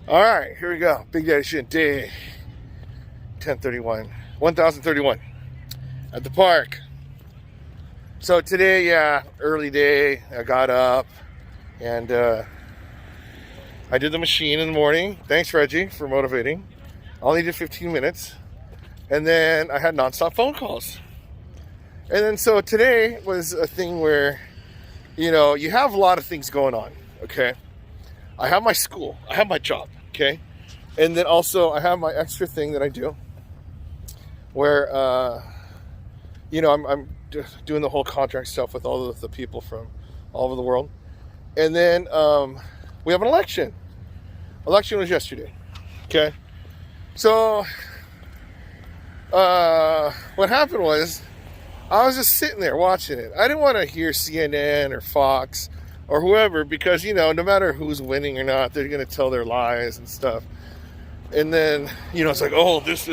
All right, here we go. Big Daddy Shit Day 1031 at the park. So today, early day. I got up and I did the machine in the morning. Thanks, Reggie, for motivating. I only did 15 minutes. And then I had nonstop phone calls. And then so today was a thing where, you have a lot of things going on, okay? I have my school. I have my job, okay? And then also I have my extra thing that I do where, I'm doing the whole contract stuff with all of the people from all over the world. And then we have an election. Election was yesterday, okay? So what happened was I was just sitting there watching it. I didn't want to hear CNN or Fox or whoever because, no matter who's winning or not, they're going to tell their lies and stuff. And then, it's like, oh, this.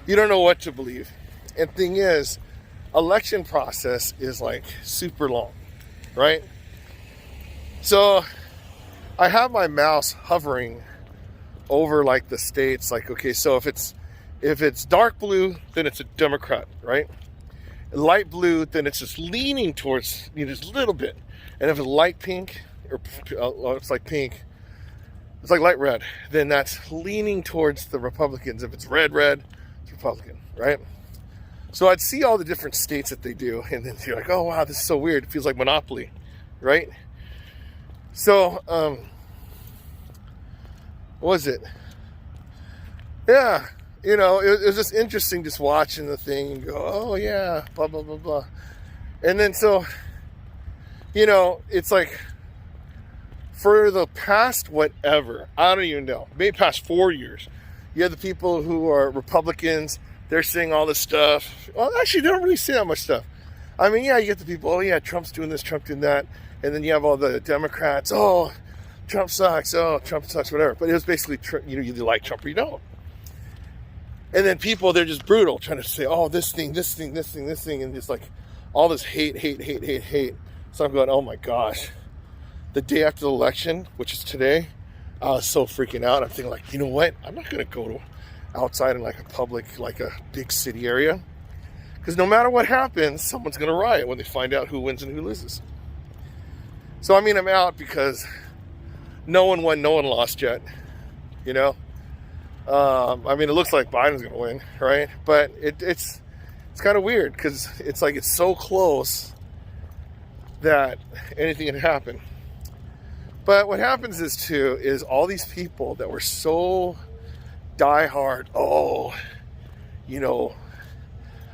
You don't know what to believe. And thing is, election process is like super long, right? So I have my mouse hovering over like the states. Like, okay, so if it's dark blue, then it's a Democrat, right? Light blue, then it's just leaning towards, just a little bit. And if it's light pink, or it's like pink, it's like light red, then that's leaning towards the Republicans. If it's red, it's Republican, right? So I'd see all the different states that they do, and then you're like, oh, wow, this is so weird. It feels like Monopoly, right? So, what was it? Yeah. It was just interesting just watching the thing and go, oh, yeah, blah, blah, blah, blah. And then so, it's like for the past whatever, I don't even know, maybe past 4 years, you have the people who are Republicans, they're saying all this stuff. Well, actually, they don't really say that much stuff. I mean, yeah, you get the people, oh, yeah, Trump's doing this, Trump doing that. And then you have all the Democrats, oh, Trump sucks, whatever. But it was basically, you either like Trump or you don't. And then people, they're just brutal, trying to say, oh, this thing, and just like all this hate. So I'm going, oh my gosh. The day after the election, which is today, I was so freaking out. I'm thinking like, you know what? I'm not going to go to outside in like a public, like a big city area. Because no matter what happens, someone's going to riot when they find out who wins and who loses. So, I'm out because no one won, no one lost yet, it looks like Biden's going to win, right? But it's kind of weird because it's like it's so close that anything can happen. But what happens is all these people that were so diehard,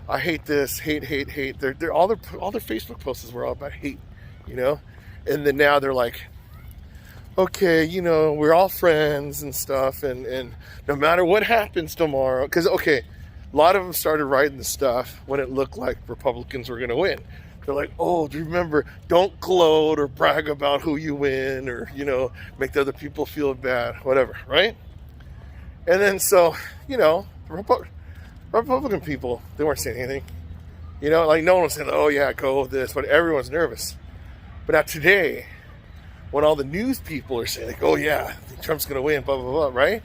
I hate this, hate. They're all their Facebook posts were all about hate, and then now they're like, okay, we're all friends and stuff, and no matter what happens tomorrow, because, okay, a lot of them started writing the stuff when it looked like Republicans were going to win. They're like, oh, do you remember, don't gloat or brag about who you win or, make the other people feel bad, whatever, right? And then so, Republican people, they weren't saying anything. Like no one was saying, oh, yeah, go with this, but everyone's nervous. But now today, when all the news people are saying, like, oh, yeah, I think Trump's going to win, blah, blah, blah, right?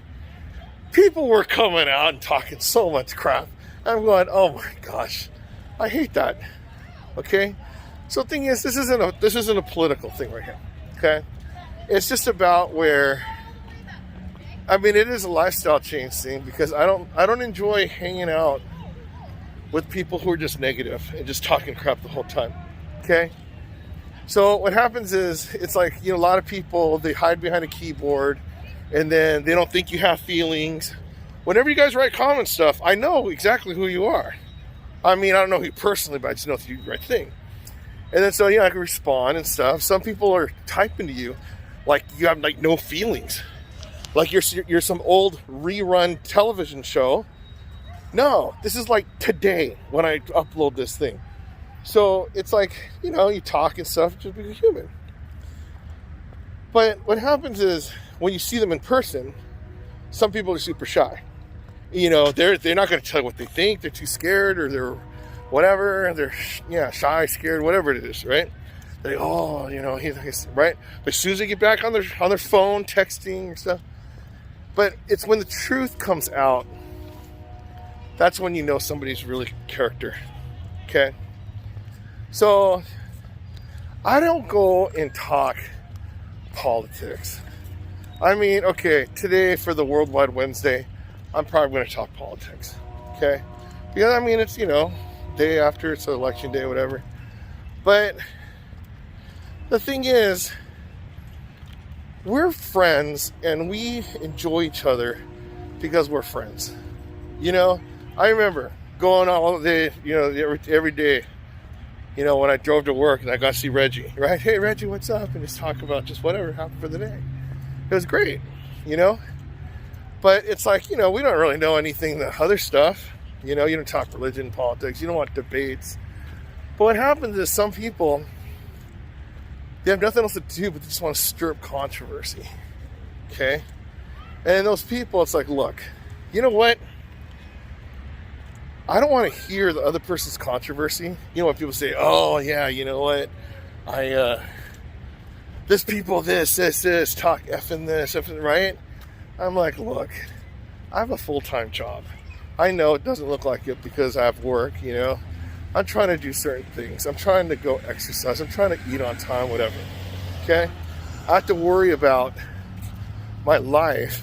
People were coming out and talking so much crap. I'm going, oh, my gosh, I hate that, okay? So the thing is, this isn't a political thing right here, okay? It's just about where, it is a lifestyle change thing because I don't enjoy hanging out with people who are just negative and just talking crap the whole time, okay? So what happens is, it's like, a lot of people, they hide behind a keyboard and then they don't think you have feelings. Whenever you guys write comment stuff, I know exactly who you are. I don't know you personally, but I just know if you do the right thing. And then so, I can respond and stuff. Some people are typing to you like you have like no feelings. Like you're some old rerun television show. No, this is like today when I upload this thing. So it's like, you talk and stuff, just be human. But what happens is when you see them in person, some people are super shy. They're not going to tell you what they think. They're too scared or they're whatever. They're shy, scared, whatever it is, right? They, oh, you know, he's right. But as soon as they get back on their phone, texting and stuff. But it's when the truth comes out, that's when you know somebody's really character. Okay? So I don't go and talk politics. I mean, okay, today for the Worldwide Wednesday, I'm probably going to talk politics. Okay? Because, I mean, it's, you know, day after, it's election day, whatever. But the thing is, we're friends and we enjoy each other because we're friends. You know, I remember going all day, you know, every day, you know, when I drove to work and I got to see Reggie, right? Hey, Reggie, what's up? And just talk about just whatever happened for the day. It was great, you know? But it's like, you know, we don't really know anything, the other stuff. You know, you don't talk religion, politics. You don't want debates. But what happens is some people, they have nothing else to do, but they just want to stir up controversy. Okay? And those people, it's like, look, you know what? I don't want to hear the other person's controversy. You know when people say, oh, yeah, you know what? This people, this, talk effing this, effing, right? I'm like, look, I have a full-time job. I know it doesn't look like it because I have work, you know. I'm trying to do certain things. I'm trying to go exercise. I'm trying to eat on time, whatever. Okay? I have to worry about my life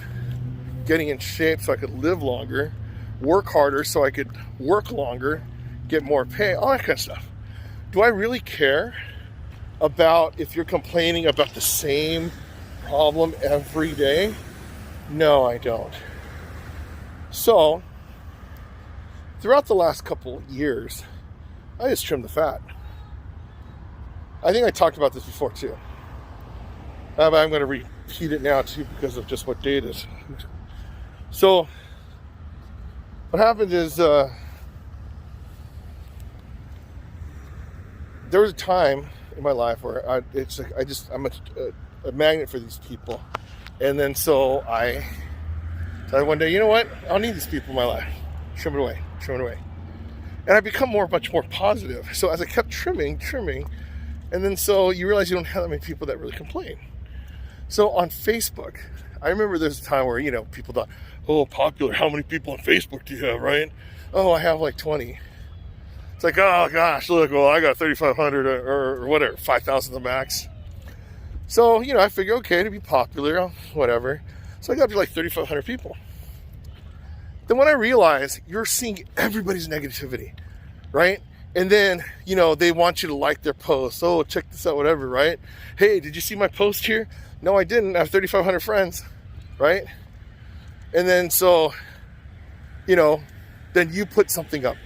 getting in shape so I could live longer, work harder so I could work longer, get more pay, all that kind of stuff. Do I really care about if you're complaining about the same problem every day? No, I don't. So, throughout the last couple years, I just trimmed the fat. I think I talked about this before too. But I'm going to repeat it now too because of just what day it is. So, what happened is there was a time in my life where I'm a magnet for these people, and then so I decided one day, you know what? I don't need these people in my life. Trim it away. And I become much more positive. So as I kept trimming, and then so you realize you don't have that many people that really complain. So on Facebook, I remember there's a time where, you know, people thought, oh, popular, how many people on Facebook do you have, right? Oh, I have like 20. It's like, oh gosh, look, well, I got 3,500 or whatever, 5,000 the max. So, you know, I figure, okay, to be popular, whatever. So I got up to like 3,500 people. Then when I realized you're seeing everybody's negativity, right? And then, you know, they want you to like their post. Oh, check this out, whatever, right? Hey, did you see my post here? No, I didn't. I have 3,500 friends, right? And then so, you know, then you put something up.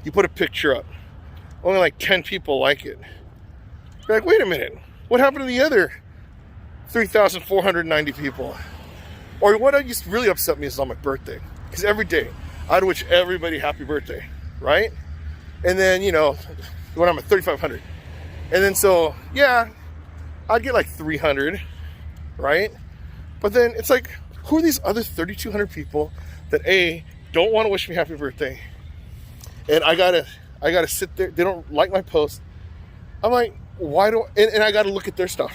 You put a picture up. Only like 10 people like it. You're like, wait a minute. What happened to the other 3,490 people? Or what used to really upset me is on my birthday. Because every day, I'd wish everybody happy birthday, right? And then, you know, when I'm at 3,500. And then so, yeah, I'd get like 300, right? But then it's like, who are these other 3,200 people that A, don't want to wish me happy birthday? And I gotta sit there, they don't like my post. I'm like, why don't, and I gotta look at their stuff.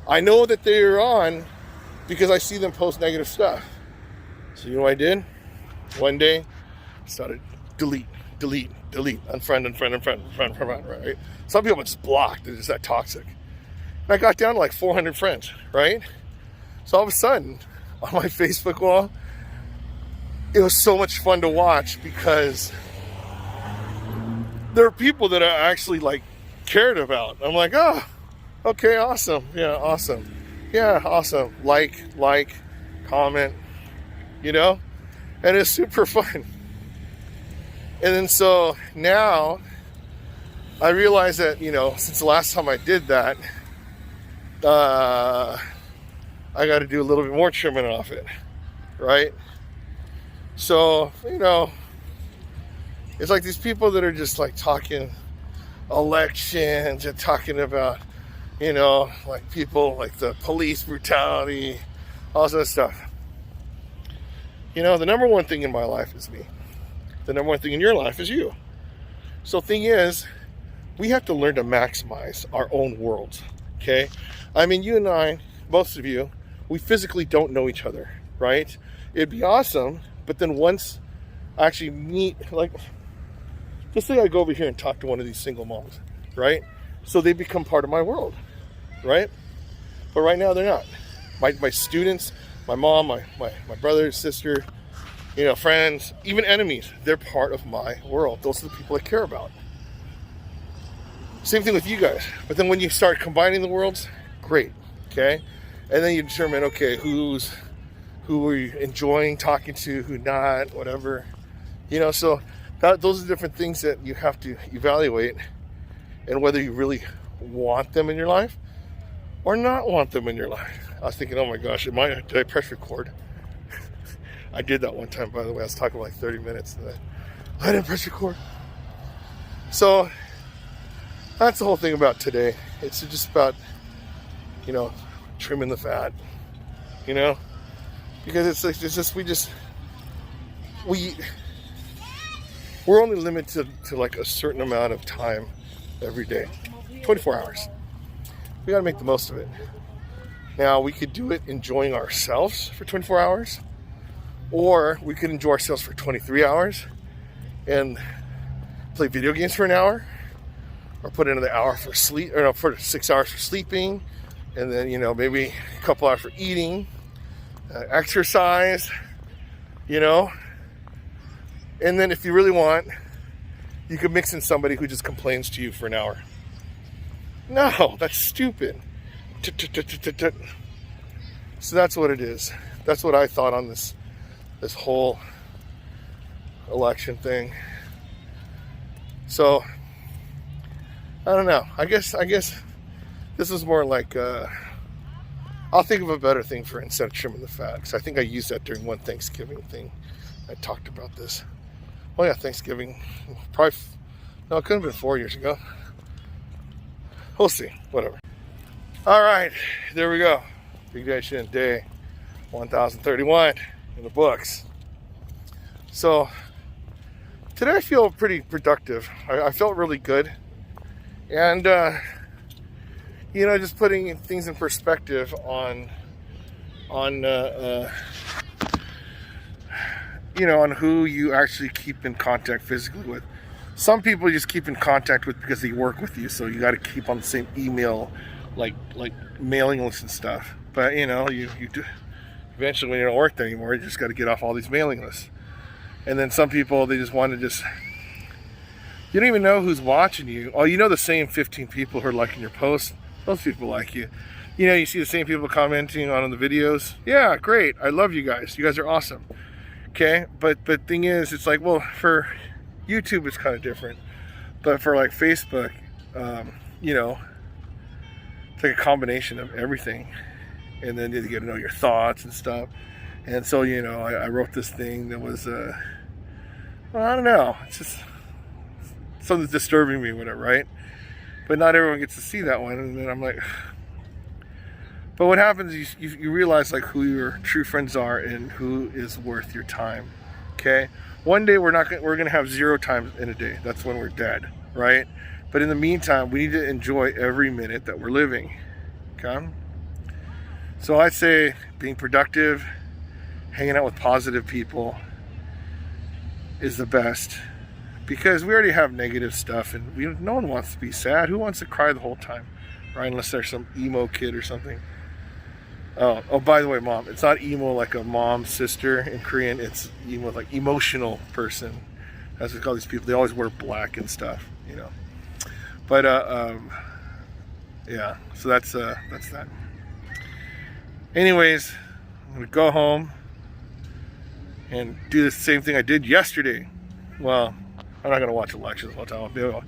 I know that they're on because I see them post negative stuff. So you know what I did? One day, I started delete, unfriend, right? Some people just blocked, they're just that toxic. And I got down to like 400 friends, right? So all of a sudden, on my Facebook wall, it was so much fun to watch because there are people that I actually like cared about. I'm like, oh, okay, awesome. Yeah, awesome. Yeah, awesome. Like, comment, you know? And it's super fun. And then so now I realize that, you know, since the last time I did that, I got to do a little bit more trimming off it, right? So, you know, it's like these people that are just like talking elections and talking about, you know, like people like the police brutality, all that stuff. You know, the number one thing in my life is me. The number one thing in your life is you. So thing is, we have to learn to maximize our own worlds, okay? I mean, you and I, most of you, we physically don't know each other, right? It'd be awesome, but then once I actually meet, like, just say I go over here and talk to one of these single moms, right? So they become part of my world, right? But right now they're not. My students, my mom, my brother, sister, you know, friends, even enemies, they're part of my world. Those are the people I care about. Same thing with you guys. But then when you start combining the worlds, great, okay? And then you determine, okay, who are you enjoying talking to, who not, whatever. You know, so those are different things that you have to evaluate, and whether you really want them in your life or not want them in your life. I was thinking, oh my gosh, did I press record? I did that one time, by the way. I was talking like 30 minutes and I didn't press record. So that's the whole thing about today. It's just about, you know, trimming the fat, you know, because we're only limited to like a certain amount of time every day, 24 hours. We got to make the most of it. Now, we could do it enjoying ourselves for 24 hours, or we could enjoy ourselves for 23 hours and play video games for an hour, or put another hour for sleep, or no, for 6 hours for sleeping, and then, you know, maybe a couple hours for eating, exercise, you know. And then if you really want, you could mix in somebody who just complains to you for an hour. No, that's stupid. So that's what it is. That's what I thought on this whole election thing. So I don't know. I guess this is more like I'll think of a better thing for instead of trimming the fat, because I think I used that during one Thanksgiving thing. I talked about this. Oh yeah, Thanksgiving. Probably no, it could have been 4 years ago. We'll see. Whatever. All right, there we go. Big day 1031 in the books. So today I feel pretty productive. I felt really good, and you know, just putting things in perspective on you know, on who you actually keep in contact physically with. Some people you just keep in contact with because they work with you, so you got to keep on the same email, like mailing lists and stuff. But you know, you do eventually, when you don't work there anymore, you just got to get off all these mailing lists. And then some people, they just want to you don't even know who's watching you. Oh, you know the same 15 people who are liking your posts. Those people like you. You know, you see the same people commenting on the videos. Yeah, great. I love you guys. You guys are awesome. Okay, but thing is, it's like, well, for YouTube it's kind of different, but for like Facebook, you know, it's like a combination of everything, and then you get to know your thoughts and stuff. And so, you know, I wrote this thing that was well, I don't know, it's just something's disturbing me with it, right? But not everyone gets to see that one, and then I'm like, but what happens is you realize like who your true friends are and who is worth your time. Okay, one day we're gonna have 0 time in a day. That's when we're dead, right? But in the meantime, we need to enjoy every minute that we're living. Okay, so I'd say being productive, hanging out with positive people is the best, because we already have negative stuff, and no one wants to be sad. Who wants to cry the whole time, right? Unless there's some emo kid or something. Oh, by the way, mom, it's not emo like a mom, sister in Korean. It's emo like emotional person. That's what we call these people. They always wear black and stuff, you know. But yeah. So that's that. Anyways, I'm gonna go home and do the same thing I did yesterday. Well, I'm not gonna watch elections the whole time. I'll be able to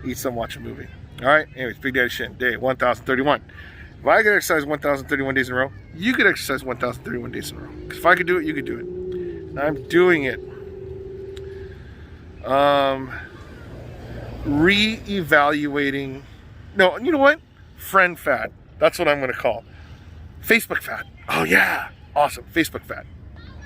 eat some, watch a movie. All right. Anyways, Big Daddy Shin, day 1031. If I could exercise 1031 days in a row, you could exercise 1031 days in a row. Because if I could do it, you could do it. And I'm doing it. Re-evaluating. No, you know what? Friend fat. That's what I'm going to call. Facebook fat. Oh yeah. Awesome. Facebook fat.